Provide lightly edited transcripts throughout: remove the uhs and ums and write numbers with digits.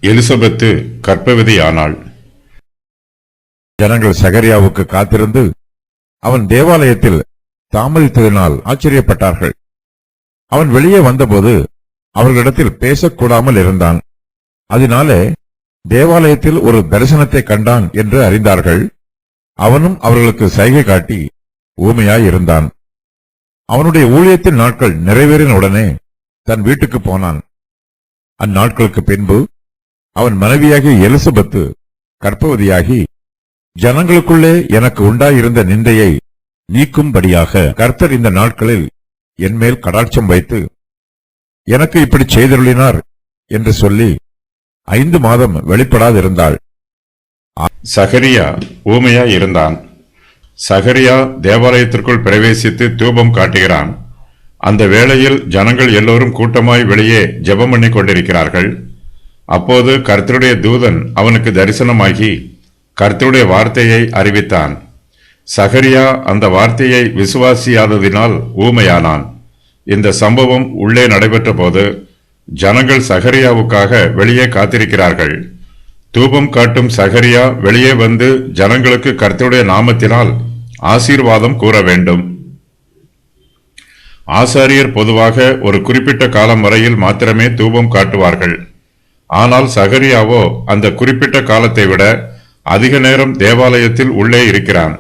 எலிசபெத்து கர்ப்பவதியானாள். ஜனங்கள் சகரியாவுக்கு காத்திருந்து அவன் தேவாலயத்தில் தாமதித்ததினால் ஆச்சரியப்பட்டார்கள். அவன் வெளியே வந்தபோது அவர்களிடத்தில் பேசக்கூடாமல் இருந்தான். அதனாலே தேவாலயத்தில் ஒரு தரிசனத்தை கண்டான் என்று அறிந்தார்கள். அவனும் அவர்களுக்கு சைகை காட்டி ஊமையாய் இருந்தான். அவனுடைய ஊழியத்தின் நாட்கள் நிறைவேறின உடனே தன் வீட்டுக்கு போனான். அந்நாட்களுக்கு பின்பு அவன் மனைவியாகிய எலிசபெத்து கர்ப்பவதியாகி, ஜனங்களுக்குள்ளே எனக்கு உண்டாயிருந்த நிந்தையை நீக்கும்படியாக கர்த்தர் இந்த நாட்களில் என்மேல் கடாட்சம் வைத்து எனக்கு இப்படி செய்தருளினார் என்று சொல்லி 5 மாதம் வெளிப்படாதிருந்தாள். சகரியா ஊமையாய் இருந்தான். சகரியா தேவாலயத்திற்குள் பிரவேசித்து தூபம் காட்டுகிறான். அந்த வேளையில் ஜனங்கள் எல்லோரும் கூட்டமாய் வெளியே ஜெபம் பண்ணி கொண்டிருக்கிறார்கள். அப்போது கர்த்தருடைய தூதன் அவனுக்கு தரிசனமாகி கர்த்தருடைய வார்த்தையை அறிவித்தான். சகரியா அந்த வார்த்தையை விசுவாசியாததினால் ஊமையானான். இந்த சம்பவம் உள்ளே நடைபெற்ற போது ஜனங்கள் சகரியாவுக்காக வெளியே காத்திருக்கிறார்கள். தூபம் காட்டும் சகரியா வெளியே வந்து ஜனங்களுக்கு கர்த்தருடைய நாமத்தினால் ஆசீர்வாதம் கூற வேண்டும். ஆசாரியர் பொதுவாக ஒரு குறிப்பிட்ட காலம் வரையில் மாத்திரமே தூபம் காட்டுவார்கள். ஆனால் சகரியாவோ அந்த குறிப்பிட்ட காலத்தை விட அதிக நேரம் தேவாலயத்தில் உள்ளே இருக்கிறான்.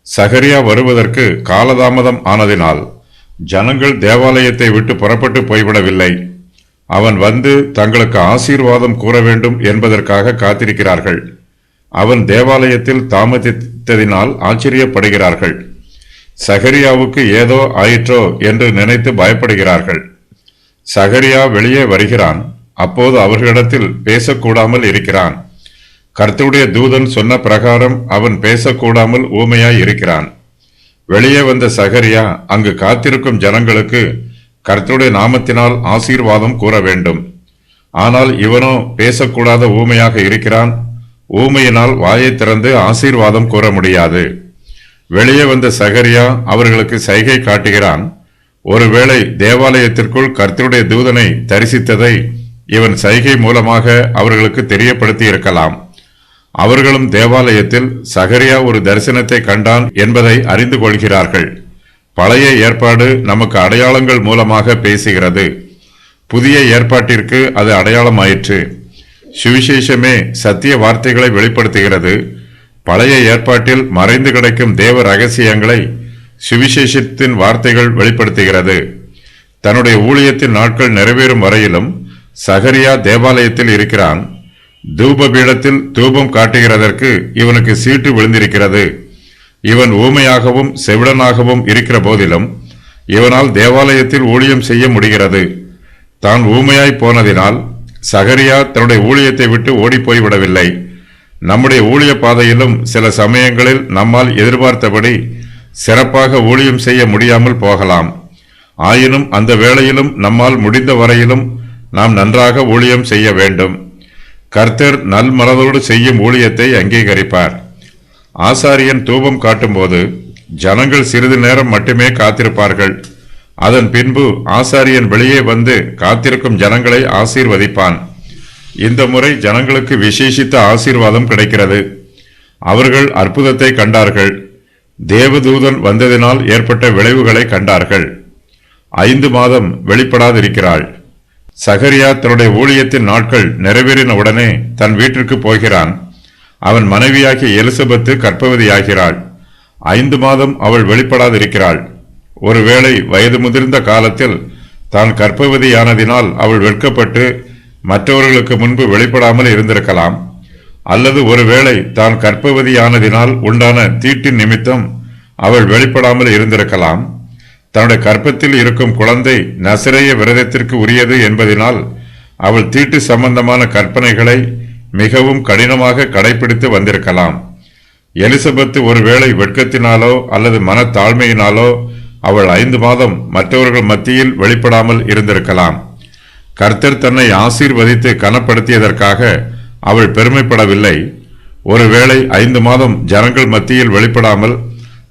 சகரியா வருவதற்கு காலதாமதம் ஆனதினால் ஜனங்கள் தேவாலயத்தை விட்டு புறப்பட்டு போய்விடவில்லை. அவன் வந்து தங்களுக்கு ஆசீர்வாதம் கூற வேண்டும் என்பதற்காக காத்திருக்கிறார்கள். அவன் தேவாலயத்தில் தாமதித்ததினால் ஆச்சரியப்படுகிறார்கள். சகரியாவுக்கு ஏதோ ஆயிற்றோ என்று நினைத்து பயப்படுகிறார்கள். சகரியா வெளியே வருகிறான். அப்போது அவர்களிடத்தில் பேசக்கூடாமல் இருக்கிறான். கர்த்தருடைய தூதன் சொன்ன பிரகாரம் அவன் பேசக்கூடாமல் ஊமையாய் இருக்கிறான். வெளியே வந்த சகரியா அங்கு காத்திருக்கும் ஜனங்களுக்கு கர்த்தருடைய நாமத்தினால் ஆசீர்வாதம் கூற வேண்டும். ஆனால் இவனோ பேசக்கூடாத ஊமையாக இருக்கிறான். ஊமையினால் வாயை திறந்து ஆசீர்வாதம் கூற முடியாது. வெளியே வந்த சகரியா அவர்களுக்கு சைகை காட்டுகிறான். ஒருவேளை தேவாலயத்திற்குள் கர்த்தருடைய தூதனை தரிசித்ததை இவன் சைகை மூலமாக அவர்களுக்கு தெரியப்படுத்தி இருக்கலாம். அவர்களும் தேவாலயத்தில் சகரியா ஒரு தரிசனத்தை கண்டான் என்பதை அறிந்து கொள்கிறார்கள். பழைய ஏற்பாடு நமக்கு அடையாளங்கள் மூலமாக பேசுகிறது. புதிய ஏற்பாட்டிற்கு அது அடையாளமாயிற்று. சுவிசேஷமே சத்திய வார்த்தைகளை வெளிப்படுத்துகிறது. பழைய ஏற்பாட்டில் மறைந்து கிடக்கும் தேவ ரகசியங்களை சுவிசேஷத்தின் வார்த்தைகள் வெளிப்படுத்துகிறது. தன்னுடைய ஊழியத்தின் நாட்கள் நிறைவேறும் வரையிலும் சகரியா தேவாலயத்தில் இருக்கிறான். தூப பீடத்தில் தூபம் காட்டுகிறதற்கு இவனுக்கு சீட்டு விழுந்திருக்கிறது. இவன் ஊமையாகவும் செவிடனாகவும் இருக்கிற போதிலும் இவனால் தேவாலயத்தில் ஊழியம் செய்ய முடிகிறது. தான் ஊமையாய் போனதினால் சகரியா தன்னுடைய ஊழியத்தை விட்டு ஓடிப்போய்விடவில்லை. நம்முடைய ஊழிய பாதையிலும் சில சமயங்களில் நம்மால் எதிர்பார்த்தபடி சிறப்பாக ஊழியம் செய்ய முடியாமல் போகலாம். ஆயினும் அந்த வேளையிலும் நம்மால் முடிந்த வரையிலும் நாம் நன்றாக ஊழியம் செய்ய வேண்டும். கர்த்தர் நல் மனதோடு செய்யும் ஊழியத்தை அங்கீகரிப்பார். ஆசாரியன் தூபம் காட்டும்போது ஜனங்கள் சிறிது நேரம் மட்டுமே காத்திருப்பார்கள். அதன் பின்பு ஆசாரியன் வெளியே வந்து காத்திருக்கும் ஜனங்களை ஆசீர்வதிப்பான். இந்த முறை ஜனங்களுக்கு விசேஷித்த ஆசீர்வாதம் கிடைக்கிறது. அவர்கள் அற்புதத்தை கண்டார்கள். தேவதூதன் வந்ததினால் ஏற்பட்ட விளைவுகளை கண்டார்கள். 5 மாதம் வெளிப்படாதிருக்கிறாள். சகரியா தன்னுடைய ஊழியத்தின் நாட்கள் நிறைவேறின உடனே தன் வீட்டிற்கு போகிறான். அவன் மனைவியாகிய எலிசபெத்து கர்ப்பவதியாகிறாள். 5 மாதம் அவள் வெளிப்படாதிருக்கிறாள். ஒருவேளை வயது முதிர்ந்த காலத்தில் தான் கர்ப்பவதியானதினால் அவள் வெட்கப்பட்டு மற்றவர்களுக்கு முன்பு வெளிப்படாமல் இருந்திருக்கலாம். அல்லது ஒருவேளை தான் கர்ப்பவதியானதினால் உண்டான தீட்டின் நிமித்தம் அவள் வெளிப்படாமல் இருந்திருக்கலாம். தன்னுடைய கர்ப்பத்தில் இருக்கும் குழந்தை நசரேய விரதத்திற்கு உரியது என்பதனால் அவள் தீட்டு சம்பந்தமான கற்பனைகளை மிகவும் கடினமாக கடைபிடித்து வந்திருக்கலாம். எலிசபெத்து ஒருவேளை வெட்கத்தினாலோ அல்லது மனத்தாழ்மையினாலோ அவள் 5 மாதம் மற்றவர்கள் மத்தியில் வெளிப்படாமல் இருந்திருக்கலாம். கர்த்தர் தன்னை ஆசீர்வதித்து கனப்படுத்தியதற்காக அவள் பெருமைப்படவில்லை. ஒருவேளை 5 மாதம் ஜனங்கள் மத்தியில் வெளிப்படாமல்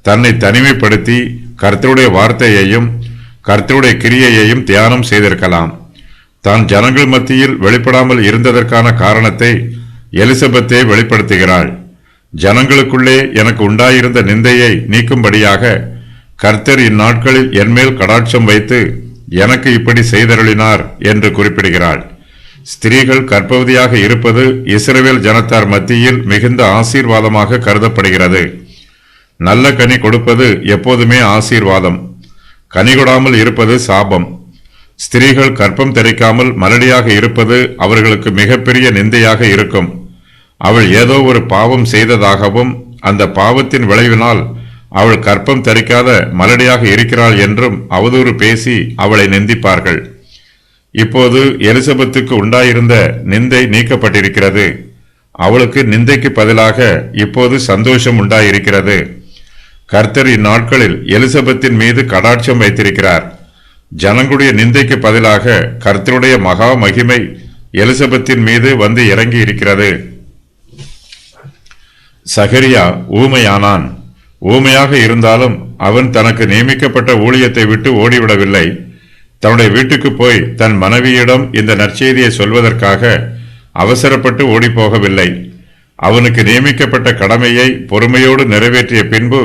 தன்னை தனிமைப்படுத்தி கர்த்தருடைய வார்த்தையையும் கர்த்தருடைய கிரியையையும் தியானம் செய்திருக்கலாம். தான் ஜனங்கள் மத்தியில் வெளிப்படாமல் இருந்ததற்கான காரணத்தை எலிசபெத்தே வெளிப்படுத்துகிறாள். ஜனங்களுக்குள்ளே எனக்கு உண்டாயிருந்த நிந்தையை நீக்கும்படியாக கர்த்தர் இந்நாட்களில் என்மேல் கடாட்சம் வைத்து எனக்கு இப்படி செய்தருளினார் என்று குறிப்பிடுகிறாள். ஸ்திரீகள் கர்ப்பவதியாக இருப்பது இஸ்ரவேல் ஜனத்தார் மத்தியில் மிகுந்த ஆசீர்வாதமாக கருதப்படுகிறது. நல்ல கனி கொடுப்பது எப்போதுமே ஆசீர்வாதம். கனி கொடாமல் இருப்பது சாபம். ஸ்திரீகள் கற்பம் தரிக்காமல் மலடியாக இருப்பது அவர்களுக்கு மிகப்பெரிய நிந்தையாக இருக்கும். அவள் ஏதோ ஒரு பாவம் செய்ததாகவும் அந்த பாவத்தின் விளைவினால் அவள் கற்பம் தரிக்காத மலடியாக இருக்கிறாள் என்றும் அவதூறு பேசி அவளை நிந்திப்பார்கள். இப்போது எலிசபெத்துக்கு உண்டாயிருந்த நிந்தை நீக்கப்பட்டிருக்கிறது. அவளுக்கு நிந்தைக்கு பதிலாக இப்போது சந்தோஷம் உண்டாயிருக்கிறது. கர்த்தர் இந்நாட்களில் எலிசபெத்தின் மீது கடாட்சம் வைத்திருக்கிறார். ஜனங்களுடைய நிந்தைக்கு பதிலாக கர்த்தருடைய மகா மகிமை எலிசபெத்தின் மீது வந்து இறங்கி இருக்கிறது. சகரியா ஊமையானான். ஊமையாக இருந்தாலும் அவன் தனக்கு நியமிக்கப்பட்ட ஊழியத்தை விட்டு ஓடிவிடவில்லை. தன்னுடைய வீட்டுக்கு போய் தன் மனைவியிடம் இந்த நற்செய்தியை சொல்வதற்காக அவசரப்பட்டு ஓடிப்போகவில்லை. அவனுக்கு நியமிக்கப்பட்ட கடமையை பொறுமையோடு நிறைவேற்றிய பின்பு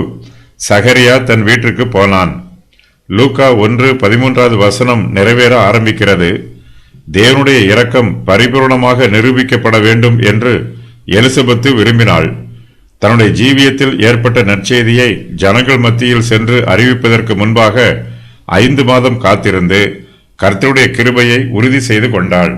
சகரியா தன் வீட்டிற்கு போனான். லூக்கா 1:13 நிறைவேற ஆரம்பிக்கிறது. தேவனுடைய இரக்கம் பரிபூர்ணமாக நிரூபிக்கப்பட வேண்டும் என்று எலிசபெத்து விரும்பினாள். தன்னுடைய ஜீவியத்தில் ஏற்பட்ட நற்செய்தியை ஜனங்கள் மத்தியில் சென்று அறிவிப்பதற்கு முன்பாக 5 மாதம் காத்திருந்து கர்த்தருடைய கிருபையை உறுதி செய்து கொண்டாள்.